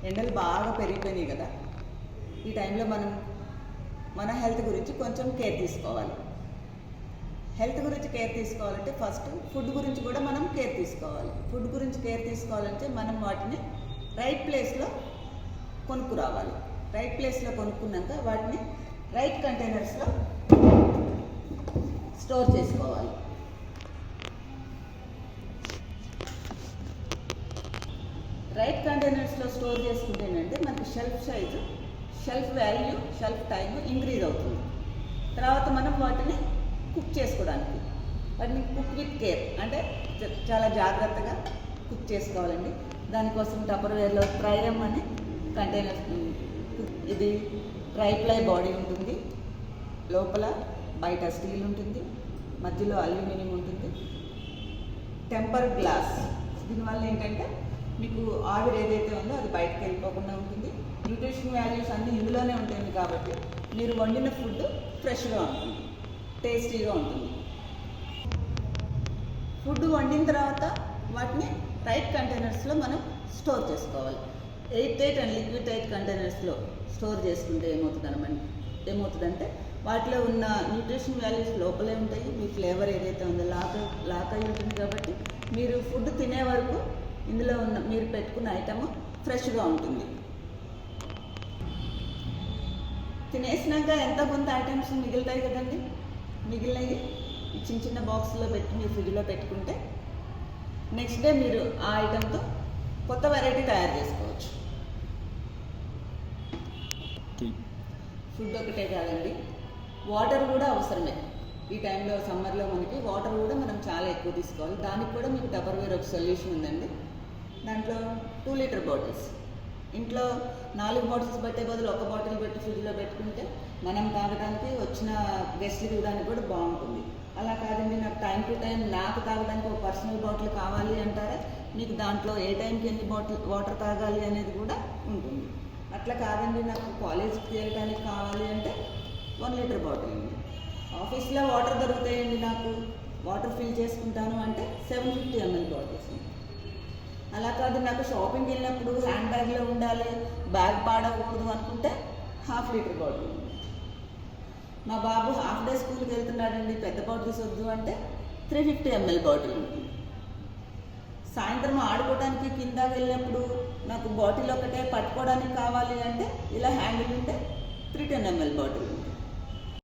ఎండలు బాగా పెరిగిపోయినాయి కదా, ఈ టైంలో మనం మన హెల్త్ గురించి కొంచెం కేర్ తీసుకోవాలి. హెల్త్ గురించి కేర్ తీసుకోవాలంటే ఫస్ట్ ఫుడ్ గురించి కూడా మనం కేర్ తీసుకోవాలి. ఫుడ్ గురించి కేర్ తీసుకోవాలంటే మనం వాటిని రైట్ ప్లేస్లో కొనుక్కురావాలి. రైట్ ప్లేస్లో కొనుక్కున్నాక వాటిని రైట్ కంటైనర్స్లో స్టోర్ చేసుకోవాలి. రైట్ కంటైనర్స్లో స్టోర్ చేసుకుంటేనంటే మనకి shelf size, shelf value, shelf time increase అవుతుంది. తర్వాత మనం వాటిని కుక్ చేసుకోవడానికి వాటిని కుక్ విత్ కేర్ అంటే చాలా జాగ్రత్తగా కుక్ చేసుకోవాలండి. దానికోసం టపర్వేర్లో ట్రైరమ్ అనే కంటైనర్, ఇది ట్రైప్లై బాడీ ఉంటుంది, లోపల బయట స్టీల్ ఉంటుంది, మధ్యలో అల్యూమినియం ఉంటుంది, టెంపర్డ్ గ్లాస్. దీనివల్ల ఏంటంటే మీకు ఆవిరి ఏదైతే ఉందో అది బయటకు వెళ్ళిపోకుండా ఉంటుంది. న్యూట్రిషన్ వాల్యూస్ అన్నీ ఇందులోనే ఉంటుంది కాబట్టి మీరు వండిన ఫుడ్ ఫ్రెష్గా ఉంటుంది, టేస్టీగా ఉంటుంది. ఫుడ్ వండిన తర్వాత వాటిని రైట్ కంటైనర్స్లో మనం స్టోర్ చేసుకోవాలి. ఎయిట్ అండ్ లిక్విడ్ ఎయిట్ కంటైనర్స్లో స్టోర్ చేసుకుంటే ఏమవుతుందంటే వాటిలో ఉన్న న్యూట్రిషన్ వాల్యూస్ లోపలే ఉంటాయి. మీ ఫ్లేవర్ ఏదైతే ఉందో లాక్ అయి ఉంటుంది కాబట్టి మీరు ఫుడ్ తినే వరకు ఇందులో ఉన్న మీరు పెట్టుకున్న ఐటమ్ ఫ్రెష్గా ఉంటుంది. తినేసినాక ఎంత కొంత ఐటమ్స్ మిగులుతాయి కదండి, మిగిలినవి చిన్న చిన్న బాక్స్లో పెట్టి మీరు ఫ్రిడ్జ్లో పెట్టుకుంటే నెక్స్ట్ డే మీరు ఆ ఐటమ్తో కొత్త వెరైటీ తయారు చేసుకోవచ్చు. ఫుడ్ ఒకటే కాదండి, వాటర్ కూడా అవసరమే. ఈ టైంలో సమ్మర్లో మనకి వాటర్ కూడా మనం చాలా ఎక్కువ తీసుకోవాలి. దానికి కూడా మీకు టపర్వేర్ ఒక సొల్యూషన్ ఉందండి. దాంట్లో 2 లీటర్ బాటిల్స్, ఇంట్లో 4 బాటిల్స్ పెట్టే బదులు ఒక బాటిల్ పెట్టి ఫ్రిడ్జ్లో పెట్టుకుంటే మనం తాగడానికి, వచ్చిన గెస్ట్లకి ఇవ్వడానికి కూడా బాగుంటుంది. అలా కాదండి నాకు టైం టు టైం నాకు తాగడానికి ఒక పర్సనల్ బాటిల్ కావాలి అంటారా, మీకు దాంట్లో ఏ టైంకి ఎన్ని వాటర్ తాగాలి అనేది కూడా ఉంటుంది. అట్లా కాదండి నాకు కాలేజ్కి వెళ్ళడానికి కావాలి అంటే 1 లీటర్ బాటిల్ ఉంది. ఆఫీస్లో వాటర్ దొరుకుతాయండి, నాకు వాటర్ ఫిల్ చేసుకుంటాను అంటే 750 ml బాటిల్స్. అలా కాదు నాకు షాపింగ్కి వెళ్ళినప్పుడు హ్యాండ్ బ్యాగ్లో ఉండాలి, బ్యాగ్ పాడకూడదు అనుకుంటే 1/2 లీటర్ బాటిల్ ఉంది. మా బాబు హాఫ్ డే స్కూల్కి వెళ్తున్నాడండి, పెద్ద బాటిల్స్ వద్దు అంటే 350 ml బాటిల్ ఉంటుంది. సాయంత్రం ఆడుకోవడానికి కింద వెళ్ళినప్పుడు నాకు బాటిల్ ఒకటే పట్టుకోవడానికి కావాలి అంటే ఇలా హ్యాండిల్ ఉంటే 310 ml బాటిల్ ఉంది.